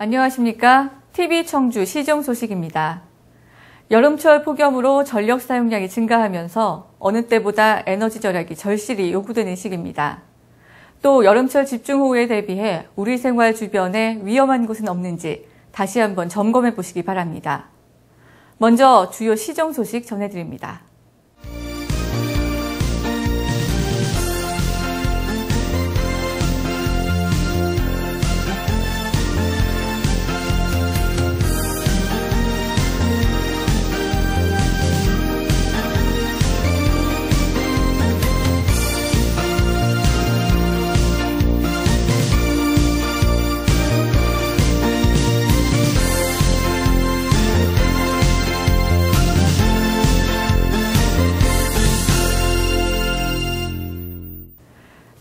안녕하십니까? TV 청주 시정 소식입니다. 여름철 폭염으로 전력 사용량이 증가하면서 어느 때보다 에너지 절약이 절실히 요구되는 시기입니다. 또 여름철 집중호우에 대비해 우리 생활 주변에 위험한 곳은 없는지 다시 한번 점검해 보시기 바랍니다. 먼저 주요 시정 소식 전해드립니다.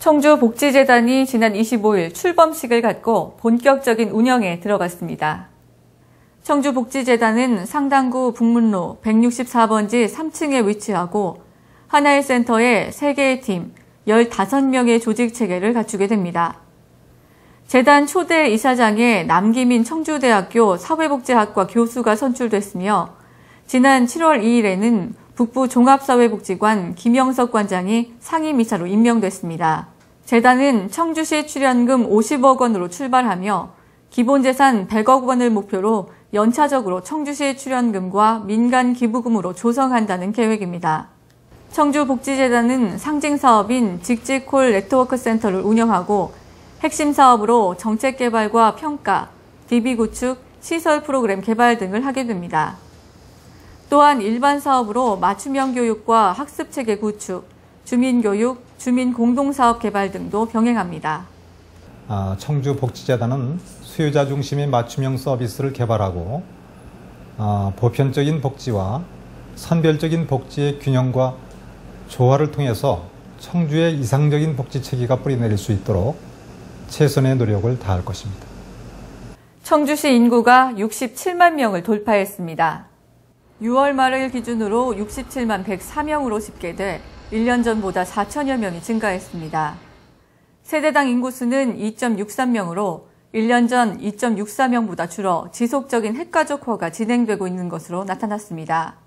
청주복지재단이 지난 25일 출범식을 갖고 본격적인 운영에 들어갔습니다. 청주복지재단은 상당구 북문로 164번지 3층에 위치하고 하나의 센터에 3개의 팀, 15명의 조직체계를 갖추게 됩니다. 재단 초대 이사장에 남기민 청주대학교 사회복지학과 교수가 선출됐으며 지난 7월 2일에는 북부 종합사회복지관 김영석 관장이 상임이사로 임명됐습니다. 재단은 청주시 출연금 50억 원으로 출발하며 기본재산 100억 원을 목표로 연차적으로 청주시 출연금과 민간 기부금으로 조성한다는 계획입니다. 청주복지재단은 상징사업인 직지콜 네트워크 센터를 운영하고 핵심 사업으로 정책개발과 평가, DB 구축, 시설 프로그램 개발 등을 하게 됩니다. 또한 일반 사업으로 맞춤형 교육과 학습체계 구축, 주민교육, 주민공동사업 개발 등도 병행합니다. 청주복지재단은 수요자 중심의 맞춤형 서비스를 개발하고 보편적인 복지와 선별적인 복지의 균형과 조화를 통해서 청주의 이상적인 복지체계가 뿌리내릴 수 있도록 최선의 노력을 다할 것입니다. 청주시 인구가 67만 명을 돌파했습니다. 6월 말을 기준으로 67만 104명으로 집계돼 1년 전보다 4천여 명이 증가했습니다. 세대당 인구수는 2.63명으로 1년 전 2.64명보다 줄어 지속적인 핵가족화가 진행되고 있는 것으로 나타났습니다.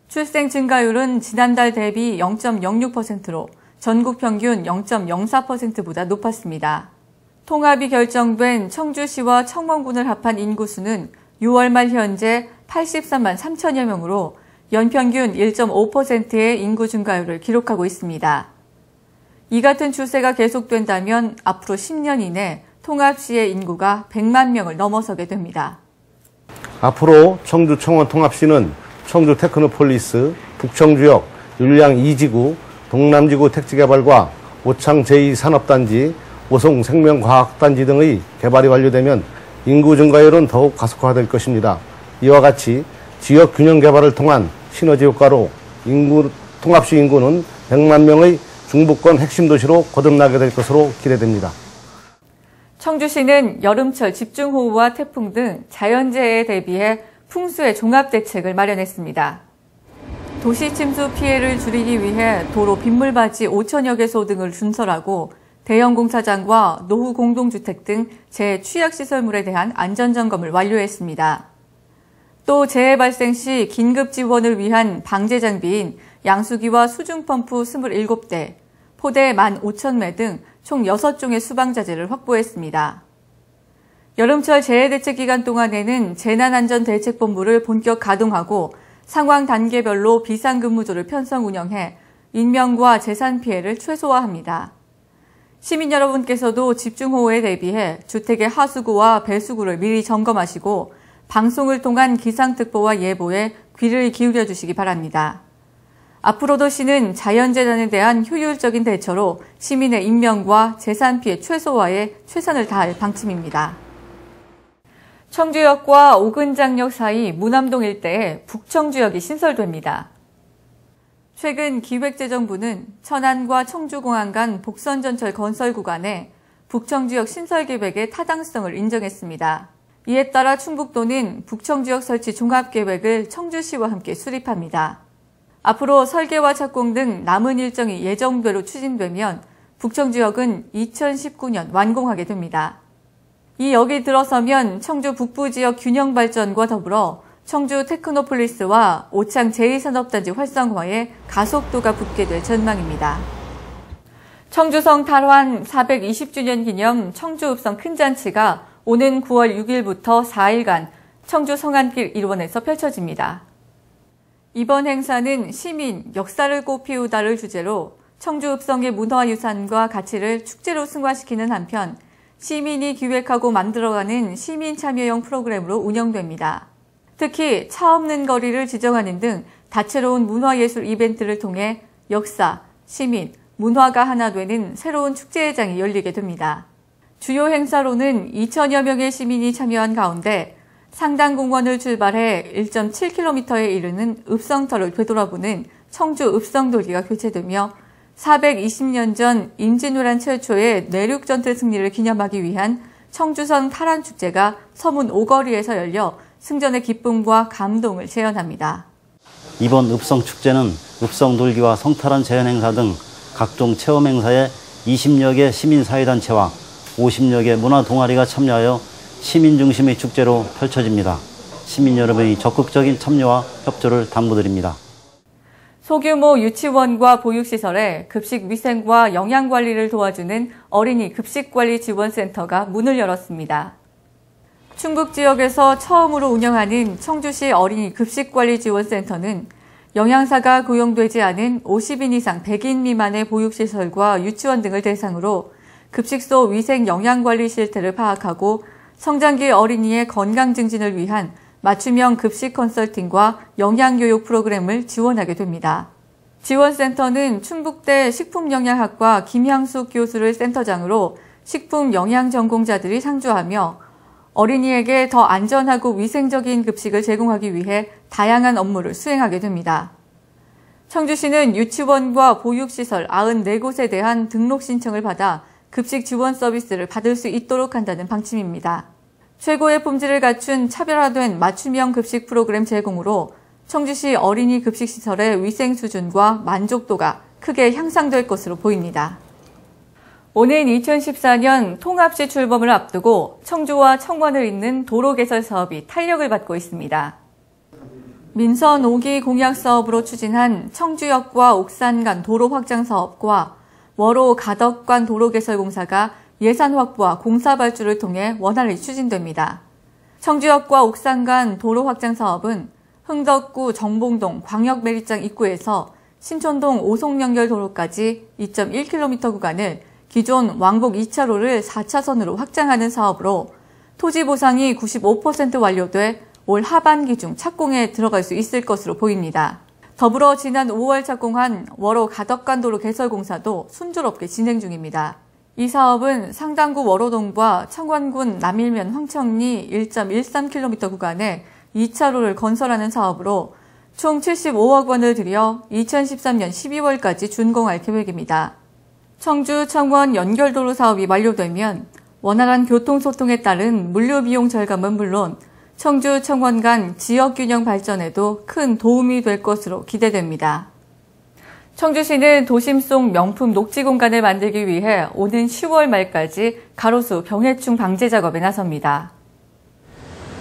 출생 증가율은 지난달 대비 0.06%로 전국 평균 0.04%보다 높았습니다. 통합이 결정된 청주시와 청원군을 합한 인구수는 6월 말 현재 83만 3천여 명으로 연평균 1.5%의 인구 증가율을 기록하고 있습니다. 이 같은 추세가 계속된다면 앞으로 10년 이내 통합시의 인구가 100만 명을 넘어서게 됩니다. 앞으로 청주 청원 통합시는 청주 테크노폴리스, 북청주역, 율량 2지구, 동남지구 택지개발과 오창 제2산업단지, 오송 생명과학단지 등의 개발이 완료되면 인구 증가율은 더욱 가속화될 것입니다. 이와 같이 지역 균형 개발을 통한 시너지 효과로 통합시 인구는 100만 명의 중부권 핵심 도시로 거듭나게 될 것으로 기대됩니다. 청주시는 여름철 집중호우와 태풍 등 자연재해에 대비해 풍수의 종합대책을 마련했습니다. 도시 침수 피해를 줄이기 위해 도로 빗물바지 5천여 개소 등을 준설하고 대형 공사장과 노후 공동주택 등 재취약시설물에 대한 안전점검을 완료했습니다. 또 재해 발생 시 긴급 지원을 위한 방제 장비인 양수기와 수중펌프 27대, 포대 15,000매 등 총 6종의 수방자재를 확보했습니다. 여름철 재해대책 기간 동안에는 재난안전대책본부를 본격 가동하고 상황 단계별로 비상근무조를 편성 운영해 인명과 재산 피해를 최소화합니다. 시민 여러분께서도 집중호우에 대비해 주택의 하수구와 배수구를 미리 점검하시고 방송을 통한 기상특보와 예보에 귀를 기울여 주시기 바랍니다. 앞으로도 시는 자연재난에 대한 효율적인 대처로 시민의 인명과 재산 피해 최소화에 최선을 다할 방침입니다. 청주역과 오근장역 사이 무남동 일대에 북청주역이 신설됩니다. 최근 기획재정부는 천안과 청주공항 간 복선전철 건설 구간에 북청주역 신설 계획의 타당성을 인정했습니다. 이에 따라 충북도는 북청주역 설치 종합계획을 청주시와 함께 수립합니다. 앞으로 설계와 착공 등 남은 일정이 예정대로 추진되면 북청주역은 2019년 완공하게 됩니다. 이 역이 들어서면 청주 북부 지역 균형 발전과 더불어 청주 테크노폴리스와 오창 제2산업단지 활성화에 가속도가 붙게 될 전망입니다. 청주성 탈환 420주년 기념 청주읍성 큰잔치가 오는 9월 6일부터 4일간 청주 성안길 1원에서 펼쳐집니다. 이번 행사는 시민, 역사를 꽃피우다를 주제로 청주읍성의 문화유산과 가치를 축제로 승화시키는 한편 시민이 기획하고 만들어가는 시민 참여형 프로그램으로 운영됩니다. 특히 차 없는 거리를 지정하는 등 다채로운 문화예술 이벤트를 통해 역사, 시민, 문화가 하나 되는 새로운 축제회장이 열리게 됩니다. 주요 행사로는 2천여 명의 시민이 참여한 가운데 상당공원을 출발해 1.7km에 이르는 읍성터를 되돌아보는 청주 읍성돌기가 개최되며 420년 전 임진왜란 최초의 내륙전투 승리를 기념하기 위한 청주성 탈환축제가 서문 오거리에서 열려 승전의 기쁨과 감동을 재현합니다. 이번 읍성축제는 읍성돌기와 성탈환 재현행사 등 각종 체험행사에 20여 개 시민사회단체와 50여 개 문화동아리가 참여하여 시민 중심의 축제로 펼쳐집니다. 시민 여러분의 적극적인 참여와 협조를 당부드립니다. 소규모 유치원과 보육시설에 급식 위생과 영양관리를 도와주는 어린이 급식관리지원센터가 문을 열었습니다. 충북 지역에서 처음으로 운영하는 청주시 어린이 급식관리지원센터는 영양사가 고용되지 않은 50인 이상 100인 미만의 보육시설과 유치원 등을 대상으로 급식소 위생 영양관리 실태를 파악하고 성장기 어린이의 건강 증진을 위한 맞춤형 급식 컨설팅과 영양교육 프로그램을 지원하게 됩니다. 지원센터는 충북대 식품영양학과 김향숙 교수를 센터장으로 식품 영양 전공자들이 상주하며 어린이에게 더 안전하고 위생적인 급식을 제공하기 위해 다양한 업무를 수행하게 됩니다. 청주시는 유치원과 보육시설 94곳에 대한 등록 신청을 받아 급식 지원 서비스를 받을 수 있도록 한다는 방침입니다. 최고의 품질을 갖춘 차별화된 맞춤형 급식 프로그램 제공으로 청주시 어린이 급식시설의 위생 수준과 만족도가 크게 향상될 것으로 보입니다. 오는 2014년 통합시 출범을 앞두고 청주와 청원을 잇는 도로 개설 사업이 탄력을 받고 있습니다. 민선 5기 공약 사업으로 추진한 청주역과 옥산 간 도로 확장 사업과 월호 가덕 간 도로 개설 공사가 예산 확보와 공사 발주를 통해 원활히 추진됩니다. 청주역과 옥산 간 도로 확장 사업은 흥덕구 정봉동 광역매립장 입구에서 신촌동 오송연결도로까지 2.1km 구간을 기존 왕복 2차로를 4차선으로 확장하는 사업으로 토지 보상이 95% 완료돼 올 하반기 중 착공에 들어갈 수 있을 것으로 보입니다. 더불어 지난 5월 착공한 월호 가덕간도로 개설 공사도 순조롭게 진행 중입니다. 이 사업은 상당구 월호동과 청원군 남일면 황청리 1.13km 구간에 2차로를 건설하는 사업으로 총 75억 원을 들여 2013년 12월까지 준공할 계획입니다. 청주 청원 연결도로 사업이 완료되면 원활한 교통소통에 따른 물류비용 절감은 물론 청주 청원 간 지역균형 발전에도 큰 도움이 될 것으로 기대됩니다. 청주시는 도심 속 명품 녹지 공간을 만들기 위해 오는 10월 말까지 가로수 병해충 방제 작업에 나섭니다.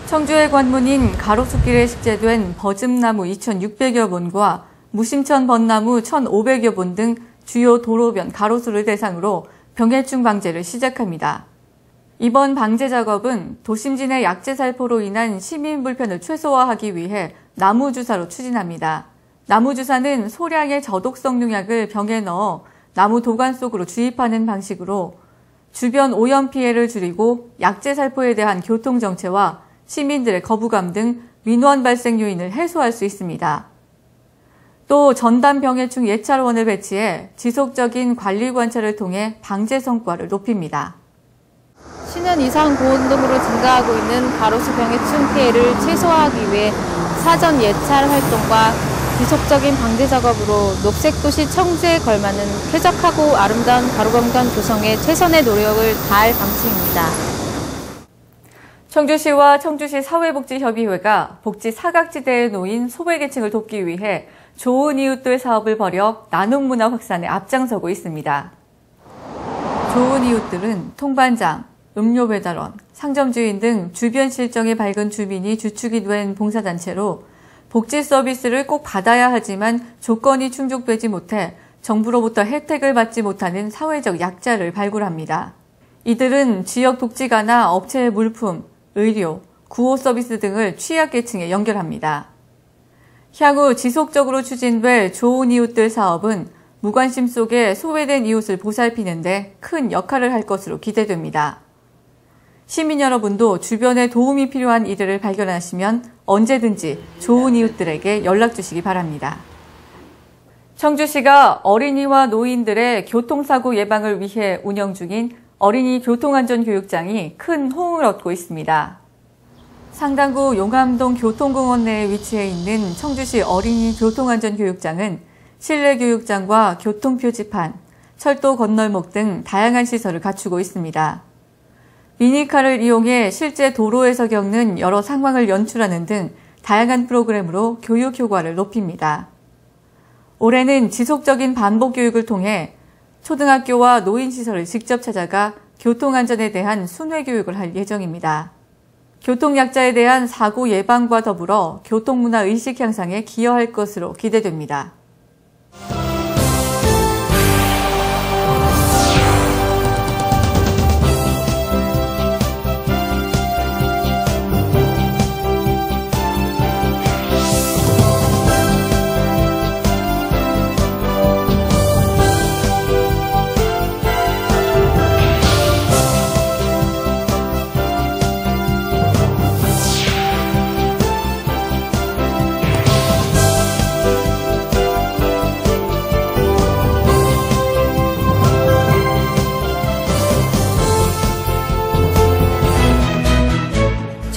청주의 관문인 가로수길에 식재된 버즘나무 2,600여 본과 무심천 벚나무 1,500여 본 등 주요 도로변 가로수를 대상으로 병해충 방제를 시작합니다. 이번 방제 작업은 도심진의 약재살포로 인한 시민 불편을 최소화하기 위해 나무주사로 추진합니다. 나무주사는 소량의 저독성 농약을 병에 넣어 나무 도관 속으로 주입하는 방식으로 주변 오염 피해를 줄이고 약재살포에 대한 교통정체와 시민들의 거부감 등 민원 발생 요인을 해소할 수 있습니다. 또 전담병해충 예찰원을 배치해 지속적인 관리 관찰을 통해 방제 성과를 높입니다. 시는 이상 고온등으로 증가하고 있는 가로수 병해충 피해를 최소화하기 위해 사전 예찰 활동과 지속적인 방제 작업으로 녹색도시 청주에 걸맞는 쾌적하고 아름다운 가로공간 조성에 최선의 노력을 다할 방침입니다. 청주시와 청주시 사회복지협의회가 복지 사각지대에 놓인 소외계층을 돕기 위해 좋은 이웃들 사업을 벌여 나눔문화 확산에 앞장서고 있습니다. 좋은 이웃들은 통반장, 음료배달원, 상점주인 등 주변 실정이 밝은 주민이 주축이 된 봉사단체로 복지 서비스를 꼭 받아야 하지만 조건이 충족되지 못해 정부로부터 혜택을 받지 못하는 사회적 약자를 발굴합니다. 이들은 지역 독지가나 업체의 물품, 의료, 구호 서비스 등을 취약계층에 연결합니다. 향후 지속적으로 추진될 좋은 이웃들 사업은 무관심 속에 소외된 이웃을 보살피는데 큰 역할을 할 것으로 기대됩니다. 시민 여러분도 주변에 도움이 필요한 이들을 발견하시면 언제든지 좋은 이웃들에게 연락 주시기 바랍니다. 청주시가 어린이와 노인들의 교통사고 예방을 위해 운영 중인 어린이 교통안전교육장이 큰 호응을 얻고 있습니다. 상당구 용암동 교통공원 내에 위치해 있는 청주시 어린이 교통안전교육장은 실내 교육장과 교통표지판, 철도 건널목 등 다양한 시설을 갖추고 있습니다. 미니카를 이용해 실제 도로에서 겪는 여러 상황을 연출하는 등 다양한 프로그램으로 교육 효과를 높입니다. 올해는 지속적인 반복 교육을 통해 초등학교와 노인시설을 직접 찾아가 교통안전에 대한 순회 교육을 할 예정입니다. 교통약자에 대한 사고 예방과 더불어 교통문화 의식 향상에 기여할 것으로 기대됩니다.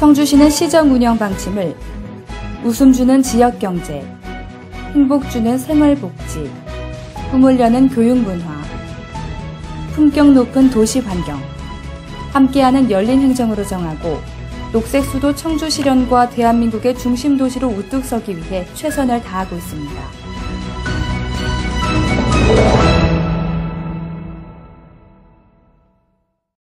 청주시는 시정 운영 방침을 웃음 주는 지역경제, 행복 주는 생활복지, 꿈을 여는 교육문화, 품격 높은 도시 환경, 함께하는 열린 행정으로 정하고 녹색 수도 청주 실현과 대한민국의 중심 도시로 우뚝 서기 위해 최선을 다하고 있습니다.